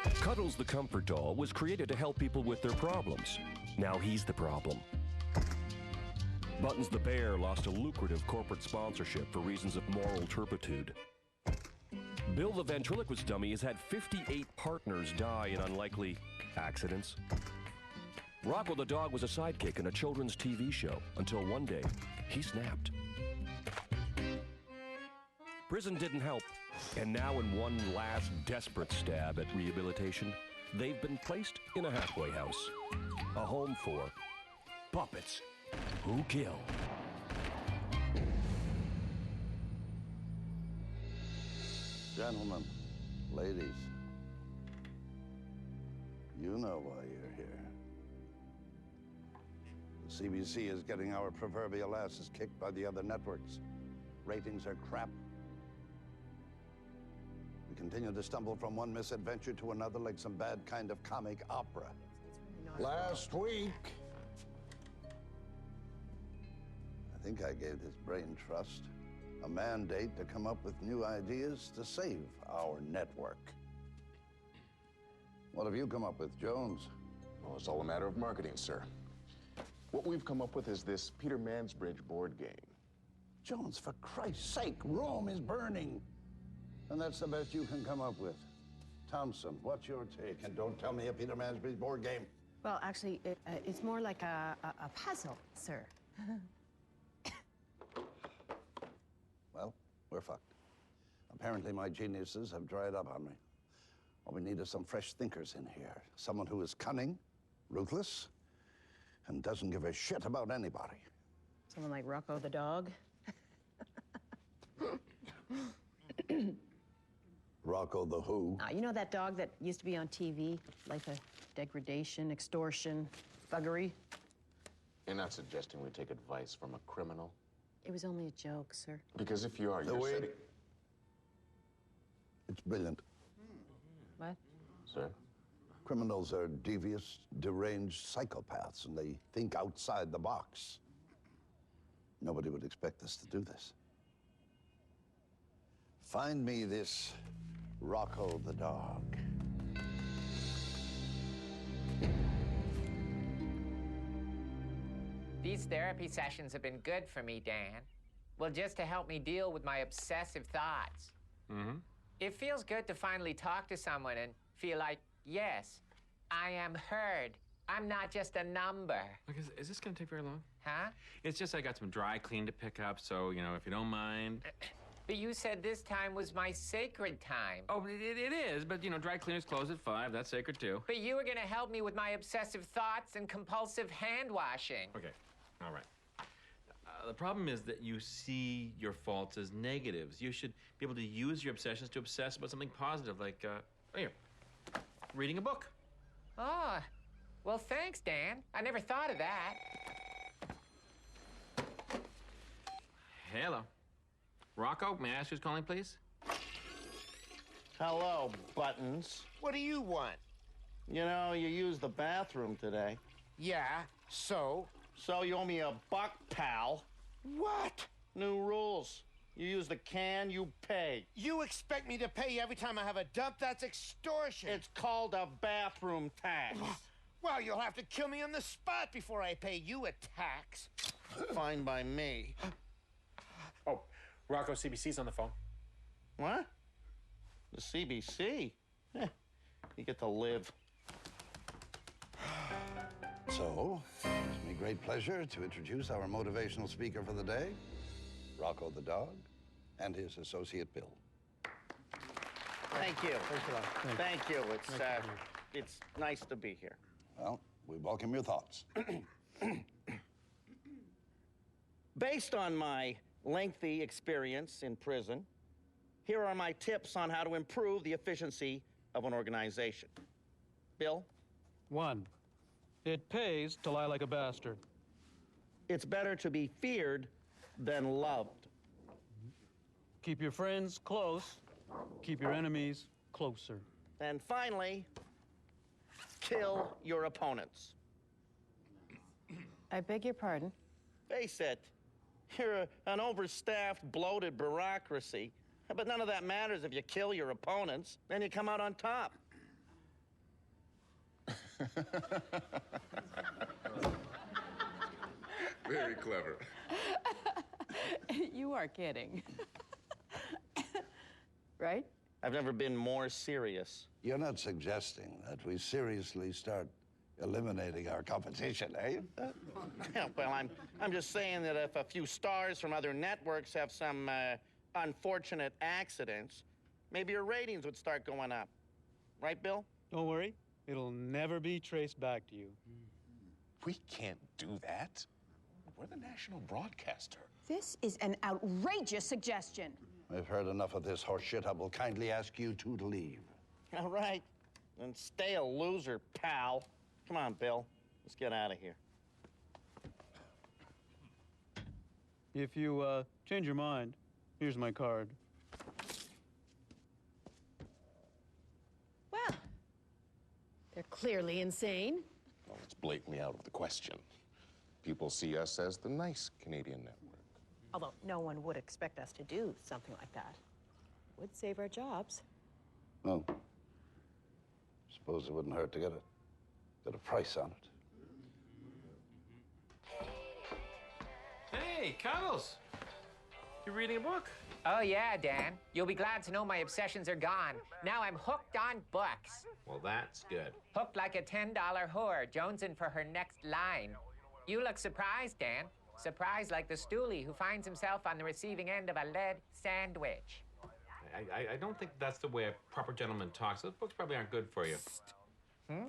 Cuddles the Comfort Doll was created to help people with their problems. Now he's the problem. Buttons the Bear lost a lucrative corporate sponsorship for reasons of moral turpitude. Bill the Ventriloquist Dummy has had 58 partners die in unlikely accidents. Rocko the Dog was a sidekick in a children's TV show until one day he snapped. Prison didn't help, and now in one last desperate stab at rehabilitation, they've been placed in a halfway house. A home for puppets who kill. Gentlemen, ladies, you know why you're here. The CBC is getting our proverbial asses kicked by the other networks. Ratings are crap. We continue to stumble from one misadventure to another like some bad kind of comic opera. Last week, I think I gave this brain trust a mandate to come up with new ideas to save our network. What have you come up with, Jones? well, it's all a matter of marketing, sir. What we've come up with is this Peter Mansbridge board game. Jones, for Christ's sake, Rome is burning. And that's the best you can come up with. Thompson, what's your take? And don't tell me a Peter Mansbridge board game. Well, actually, it's more like a puzzle, sir. Well, we're fucked. Apparently, my geniuses have dried up on me. All we need is some fresh thinkers in here. Someone who is cunning, ruthless, and doesn't give a shit about anybody. Someone like Rocko the Dog. Rocko the who? You know that dog that used to be on TV? Life of degradation, extortion, thuggery? You're not suggesting we take advice from a criminal? It was only a joke, sir. Because if you are, you're setting... It's brilliant. What? Sir? Criminals are devious, deranged psychopaths, and they think outside the box. Nobody would expect us to do this. Find me this Rocko the Dog. These therapy sessions have been good for me, Dan. Well, just to help me deal with my obsessive thoughts. Mm-hmm. It feels good to finally talk to someone and feel like, yes, I am heard. I'm not just a number. Look, is this gonna take very long? Huh? It's just I got some dry clean to pick up, so, you know, if you don't mind. But you said this time was my sacred time. Oh, it is, but, you know, dry cleaners close at 5. That's sacred, too. But you were gonna help me with my obsessive thoughts and compulsive hand washing. Okay, all right. The problem is that you see your faults as negatives. You should be able to use your obsessions to obsess about something positive, like, here, reading a book. Oh, well, thanks, Dan. I never thought of that. Hello. Rocko, may I ask who's calling, please? Hello, Buttons. What do you want? You know, you used the bathroom today. Yeah, so? So you owe me $1, pal. What? New rules. You use the can, you pay. You expect me to pay you every time I have a dump? That's extortion. It's called a bathroom tax. Well, you'll have to kill me on the spot before I pay you a tax. Fine by me. Oh, Rocko, CBC's on the phone. What? The CBC? You get to live. So, it's my great pleasure to introduce our motivational speaker for the day, Rocko the Dog, and his associate, Bill. Thank you. Thank you. It's nice to be here. Well, we welcome your thoughts. Based on my lengthy experience in prison, here are my tips on how to improve the efficiency of an organization. Bill? 1, it pays to lie like a bastard. It's better to be feared than loved. Keep your friends close, keep your enemies closer. And finally, kill your opponents. I beg your pardon? Face it, you're an overstaffed, bloated bureaucracy, but none of that matters if you kill your opponents, then you come out on top. Very clever. You are kidding. Right? I've never been more serious. You're not suggesting that we seriously start eliminating our competition, eh? Yeah, well, I'm just saying that if a few stars from other networks have some unfortunate accidents, maybe your ratings would start going up. Right, Bill? Don't worry. It'll never be traced back to you. We can't do that. We're the national broadcaster. This is an outrageous suggestion. We've heard enough of this horse shit. I will kindly ask you two to leave. All right. Then stay a loser, pal. Come on, Bill. Let's get out of here. If you change your mind, here's my card. Well, they're clearly insane. Well, it's blatantly out of the question. People see us as the nice Canadian network. Although no one would expect us to do something like that. Would save our jobs. No. Suppose it wouldn't hurt to get a price on it. Hey, Cuddles. You're reading a book? Oh, yeah, Dan. You'll be glad to know my obsessions are gone. Now I'm hooked on books. Well, that's good. Hooked like a $10 whore, jonesing for her next line. You look surprised, Dan. Surprised like the stoolie who finds himself on the receiving end of a lead sandwich. I don't think that's the way a proper gentleman talks. Those books probably aren't good for you. Hmm?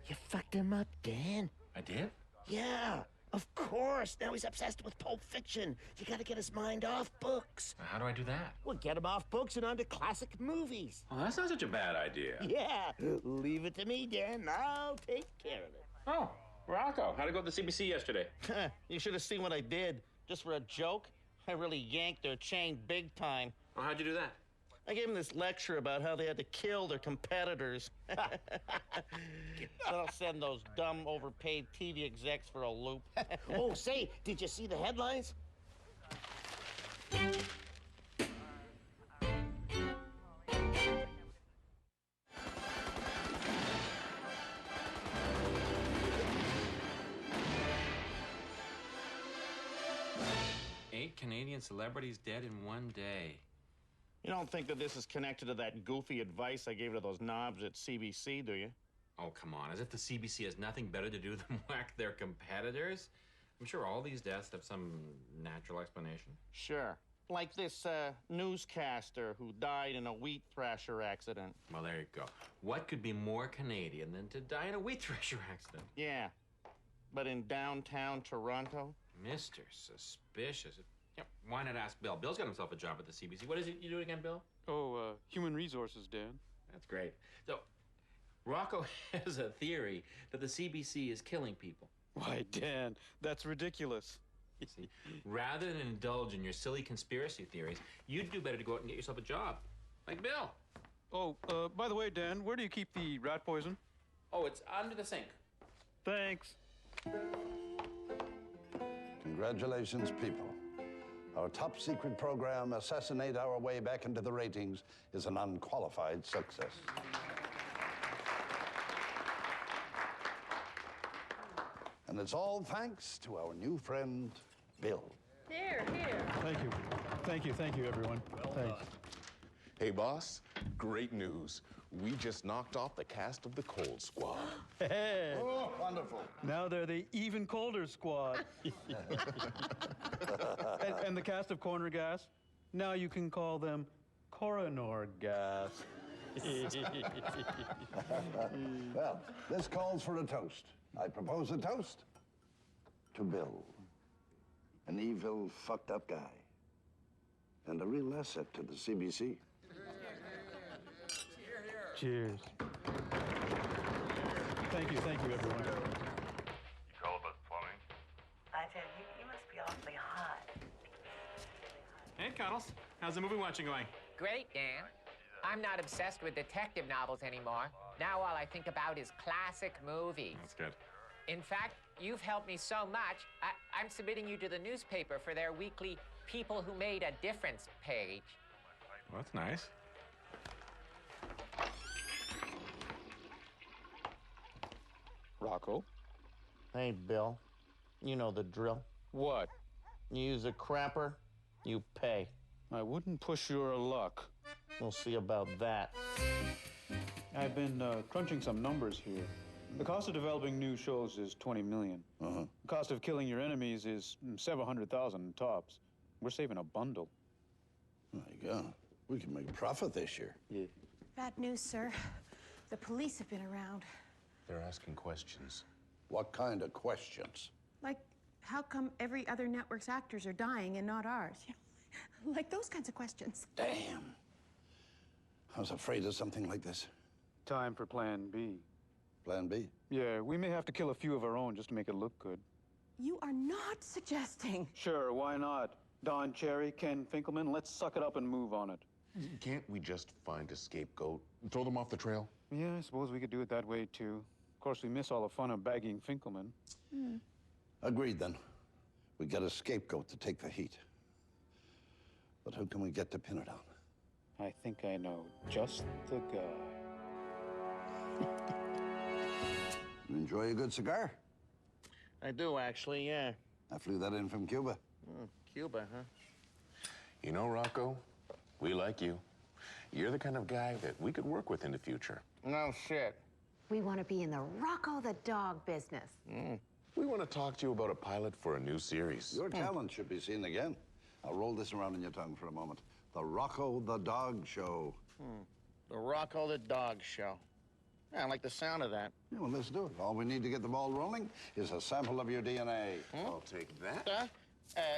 You fucked him up, Dan. I did? Yeah, of course. Now he's obsessed with Pulp Fiction. You gotta get his mind off books. How do I do that? Well, get him off books and onto classic movies. Oh, that's not such a bad idea. Yeah, leave it to me, Dan. I'll take care of it. Oh, Rocco, how'd it go at the CBC yesterday? You should have seen what I did. Just for a joke, I really yanked their chain big time. Oh, how'd you do that? I gave them this lecture about how they had to kill their competitors. That'll send those dumb, overpaid TV execs for a loop. Oh, say, did you see the headlines? Eight Canadian celebrities dead in one day. You don't think that this is connected to that goofy advice I gave to those knobs at CBC, do you? Oh, come on. As if the CBC has nothing better to do than whack their competitors. I'm sure all these deaths have some natural explanation. Sure. Like this newscaster who died in a wheat thresher accident. Well, there you go. What could be more Canadian than to die in a wheat thresher accident? Yeah. But in downtown Toronto? Mr. Suspicious. Yeah, why not ask Bill? Bill's got himself a job at the CBC. What is it you do again, Bill? Oh, human resources, Dan. That's great. So, Rocco has a theory that the CBC is killing people. Why, Dan, that's ridiculous. See, rather than indulge in your silly conspiracy theories, you'd do better to go out and get yourself a job. Like Bill. Oh, by the way, Dan, where do you keep the rat poison? Oh, it's under the sink. Thanks. Congratulations, people. Our top secret program, Assassinate Our Way Back into the Ratings, is an unqualified success. And it's all thanks to our new friend, Bill. Here, here. Thank you, everyone. Thanks. Hey, boss, great news. We just knocked off the cast of the Cold Squad. Hey. Oh, wonderful. Now they're the even colder squad. and the cast of Corner Gas, now you can call them Coronor Gas. Well, this calls for a toast. I propose a toast to Bill, an evil, fucked up guy, and a real asset to the CBC. Cheers. Thank you, everyone. You call about plumbing? I tell you, you must be awfully hot. Hey, Cuddles. How's the movie watching going? Great, Dan. I'm not obsessed with detective novels anymore. Now all I think about is classic movies. That's good. In fact, you've helped me so much, I'm submitting you to the newspaper for their weekly People Who Made a Difference page. Well, that's nice. Rocco? Hey, Bill. You know the drill. What? You use a crapper, you pay. I wouldn't push your luck. We'll see about that. I've been crunching some numbers here. The cost of developing new shows is $20 million. The cost of killing your enemies is several hundred thousand tops. We're saving a bundle. My God, we can make a profit this year. Yeah. Bad news, sir. The police have been around. They're asking questions. What kind of questions? Like, how come every other network's actors are dying and not ours? Like those kinds of questions. Damn. I was afraid of something like this. Time for Plan B. Plan B? Yeah, we may have to kill a few of our own just to make it look good. You are not suggesting. Sure, why not? Don Cherry, Ken Finkelman, let's suck it up and move on it. Can't we just find a scapegoat and throw them off the trail? Yeah, I suppose we could do it that way, too. Of course, we miss all the fun of bagging Finkelman. Agreed, then. We get a scapegoat to take the heat. But who can we get to pin it on? I think I know just the guy. You enjoy a good cigar? I do, actually, yeah. I flew that in from Cuba. Cuba, huh? You know, Rocco, we like you. You're the kind of guy that we could work with in the future. No shit. We want to be in the Rocko the Dog business. We want to talk to you about a pilot for a new series. Your talent should be seen again. I'll roll this around in your tongue for a moment. The Rocko the Dog Show. The Rocko the Dog Show. Yeah, I like the sound of that. Yeah, well, let's do it. All we need to get the ball rolling is a sample of your DNA. I'll take that.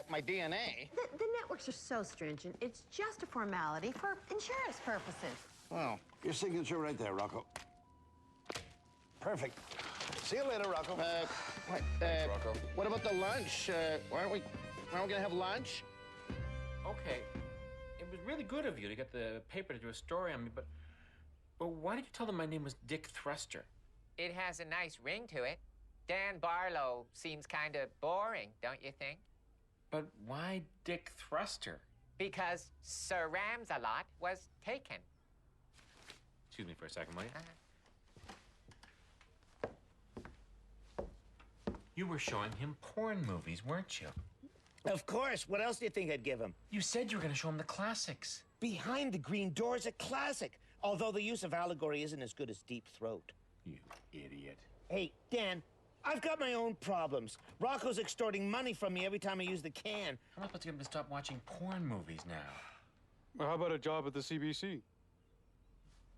My DNA? The networks are so stringent. It's just a formality for insurance purposes. Well, your signature right there, Rocco. Perfect. See you later, Rocco. Rocco. What about the lunch? Aren't we gonna have lunch? Okay, it was really good of you to get the paper to do a story on me, but why did you tell them my name was Dick Thruster? It has a nice ring to it. Dan Barlow seems kind of boring, don't you think? But why Dick Thruster? Because Sir Rams-a-Lot was taken. Excuse me for a second, will you? You were showing him porn movies, weren't you? Of course. What else do you think I'd give him? You said you were going to show him the classics. Behind the Green Door is a classic. Although the use of allegory isn't as good as Deep Throat. You idiot. Hey, Dan, I've got my own problems. Rocco's extorting money from me every time I use the can. How am I supposed to get him to stop watching porn movies now? Well, how about a job at the CBC?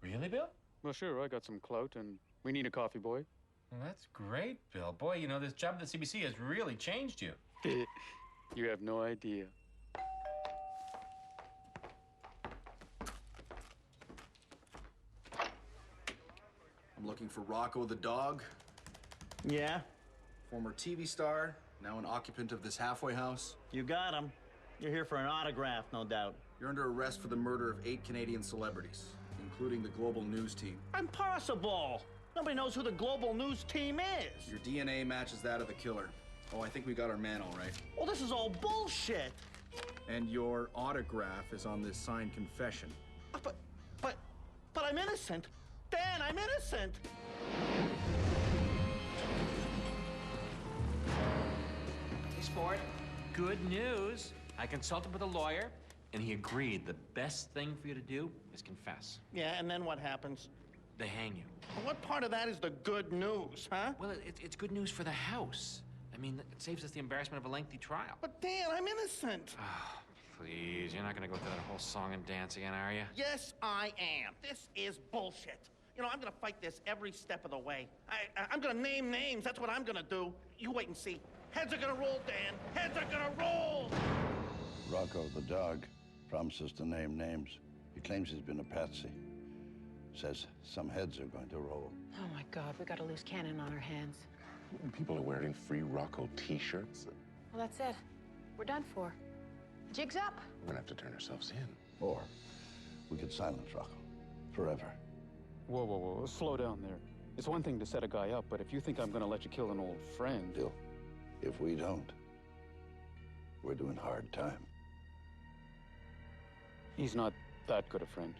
Really, Bill? Well, sure, I got some clout, and we need a coffee boy. Well, that's great, Bill. Boy, you know, this job at the CBC has really changed you. You have no idea. I'm looking for Rocko the Dog. Yeah? Former TV star, now an occupant of this halfway house. You got him. You're here for an autograph, no doubt. You're under arrest for the murder of 8 Canadian celebrities, including the Global News team. Impossible! Nobody knows who the Global News team is. Your DNA matches that of the killer. Oh, I think we got our man all right. Well, this is all bullshit. And your autograph is on this signed confession. But I'm innocent. Dan, I'm innocent. Hey, sport. Good news. I consulted with a lawyer, and he agreed the best thing for you to do is confess. Yeah, and then what happens? They hang you. What part of that is the good news, huh? Well, it's good news for the house. I mean, it saves us the embarrassment of a lengthy trial. But Dan, I'm innocent. Oh, please, you're not gonna go through that whole song and dance again, are you? Yes, I am. This is bullshit. You know, I'm gonna fight this every step of the way. I'm gonna name names. That's what I'm gonna do. You wait and see. Heads are gonna roll, Dan. Heads are gonna roll! Rocko the Dog promises to name names. He claims he's been a patsy. Says some heads are going to roll. Oh, my God, we got a loose cannon on our hands. People are wearing free Rocko t-shirts. Well, that's it. We're done for. Jig's up. We're gonna have to turn ourselves in. Or we could silence Rocko forever. Whoa, whoa, whoa, slow down there. It's one thing to set a guy up, but if you think I'm gonna let you kill an old friend... Bill, if we don't, we're doing hard time. He's not that good a friend.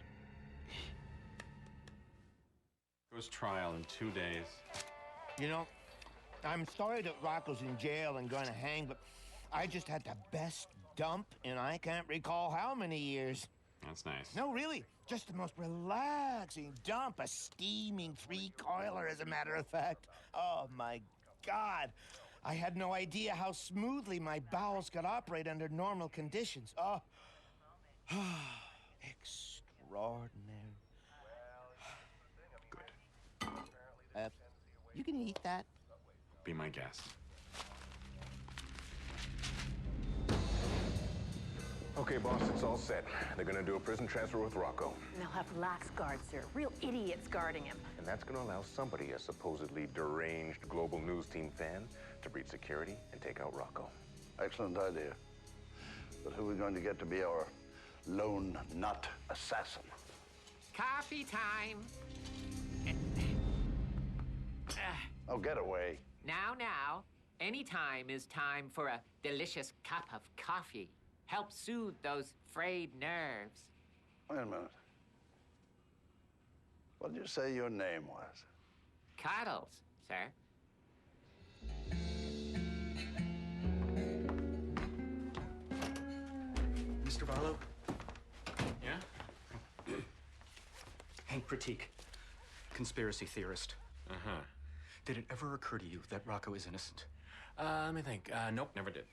Goes trial in 2 days. You know, I'm sorry that Rocco's in jail and going to hang, but I just had the best dump in I can't recall how many years. That's nice. No, really. Just the most relaxing dump. A steaming three-coiler, as a matter of fact. Oh, my God. I had no idea how smoothly my bowels could operate under normal conditions. Oh, extraordinary. Good. You can eat that. Be my guest. Okay, boss, it's all set. They're gonna do a prison transfer with Rocco. And they'll have lax guards, sir. Real idiots guarding him. And that's gonna allow somebody, a supposedly deranged global news team fan, to breach security and take out Rocco. Excellent idea. But who are we going to get to be our lone nut assassin? Coffee time. Oh, get away. Now, any time is time for a delicious cup of coffee. Help soothe those frayed nerves. Wait a minute. What did you say your name was? Cuddles, sir. Mr. Barlow? Yeah? Hank Critique, conspiracy theorist. Uh-huh. Did it ever occur to you that Rocco is innocent? Let me think. Nope, never did.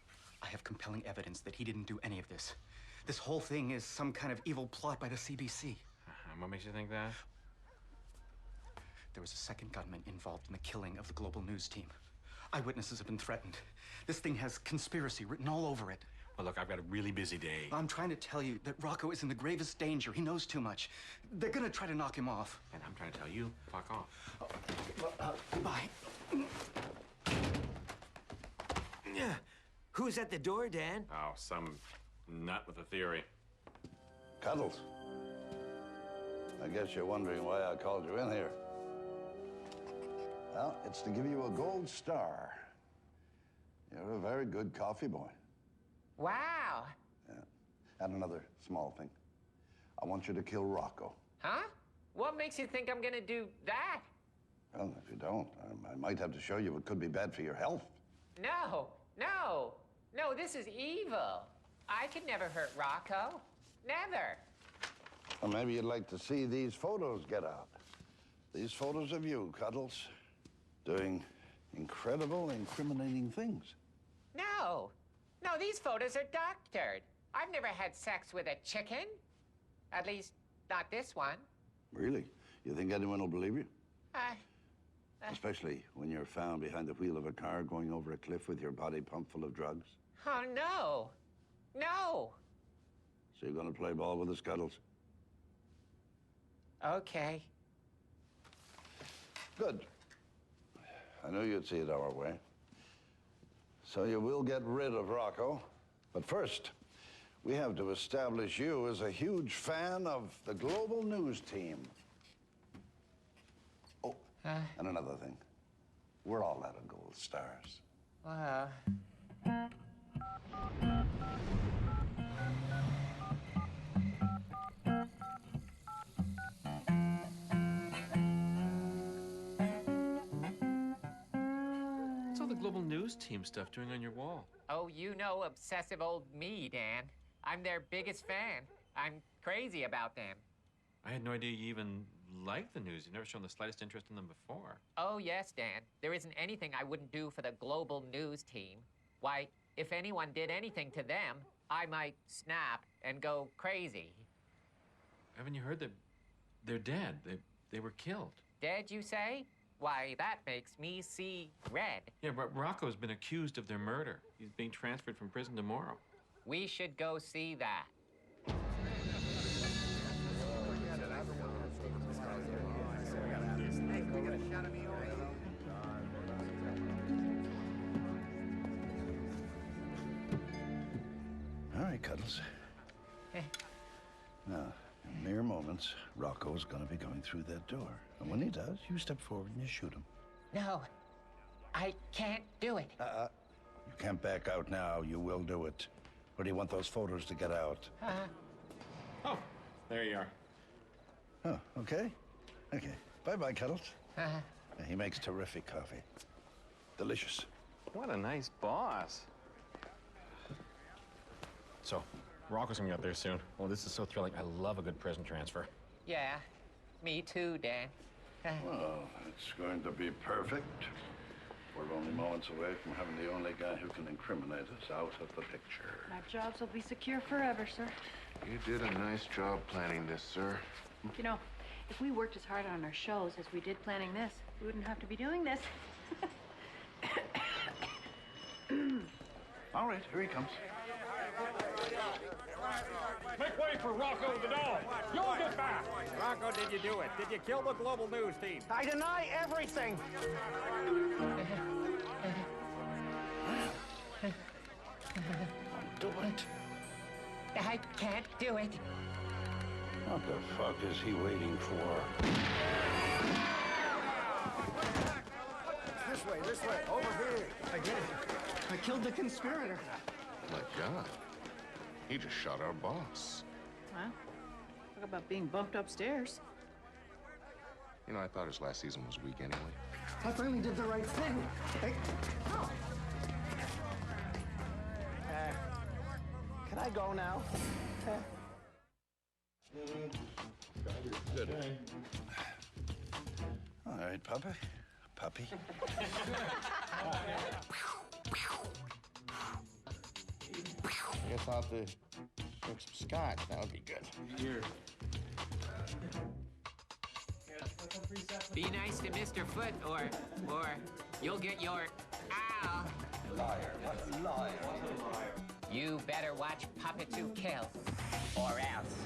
I have compelling evidence that he didn't do any of this. This whole thing is some kind of evil plot by the CBC. What makes you think that? There was a second gunman involved in the killing of the global news team. Eyewitnesses have been threatened. This thing has conspiracy written all over it. Well, look, I've got a really busy day. I'm trying to tell you that Rocco is in the gravest danger. He knows too much. They're gonna try to knock him off. And I'm trying to tell you, fuck off. Goodbye. Yeah. Who's at the door, Dan? Oh, some nut with a theory. Cuddles. I guess you're wondering why I called you in here. Well, it's to give you a gold star. You're a very good coffee boy. Wow. Yeah. And another small thing. I want you to kill Rocco. Huh? What makes you think I'm gonna do that? Well, if you don't, I might have to show you it could be bad for your health. No, this is evil. I could never hurt Rocco. Never. Well, maybe you'd like to see these photos get out. These photos of you, Cuddles, doing incredible, incriminating things. No, these photos are doctored. I've never had sex with a chicken. At least, not this one. Really? You think anyone will believe you? Especially when you're found behind the wheel of a car going over a cliff with your body pumped full of drugs. Oh, no. So you're gonna play ball with us, Cuddles? Okay. Good. I knew you'd see it our way. So you will get rid of Rocco. But first, we have to establish you as a huge fan of the global news team. Oh, and another thing. We're all out of gold stars. What's all the global news team stuff doing on your wall? Oh, you know obsessive old me, Dan. I'm their biggest fan. I'm crazy about them. I had no idea you even liked the news. You've never shown the slightest interest in them before. Oh, yes, Dan. There isn't anything I wouldn't do for the global news team. Why, if anyone did anything to them, I might snap and go crazy. Haven't you heard that they're dead? They were killed. Dead, you say? Why, that makes me see red. Yeah, but Rocco's been accused of their murder. He's being transferred from prison tomorrow. We should go see that. All right, Cuddles. Now, in mere moments, Rocco's gonna be going through that door. And when he does, you step forward and you shoot him. No, I can't do it. You can't back out now. You will do it. Or do you want those photos to get out? Oh, there you are. Oh, okay. Okay. Bye-bye, Cuddles. He makes terrific coffee. Delicious. What a nice boss. So, Rocko's gonna be out there soon. Oh, this is so thrilling. I love a good prison transfer. Yeah, me too, Dan. Well, it's going to be perfect. We're only moments away from having the only guy who can incriminate us out of the picture. Our jobs will be secure forever, sir. You did a nice job planning this, sir. You know, if we worked as hard on our shows as we did planning this, we wouldn't have to be doing this. All right, here he comes. Make way for Rocko the Dog. You'll get back. Rocko, did you do it? Did you kill the global news team? I deny everything. Do it. I can't do it. What the fuck is he waiting for? This way, over here. I did it. I killed the conspirator. My God. He just shot our boss. Well, talk about being bumped upstairs. You know, I thought his last season was weak anyway. I finally did the right thing. Hey. Can I go now? Good. All right, puppy. Puppy. I guess I'll have to drink some scotch. That would be good. Here. Be nice to Mr. Foot, or you'll get your ow. Liar. What a liar. You better watch Puppets Who Kill, or else.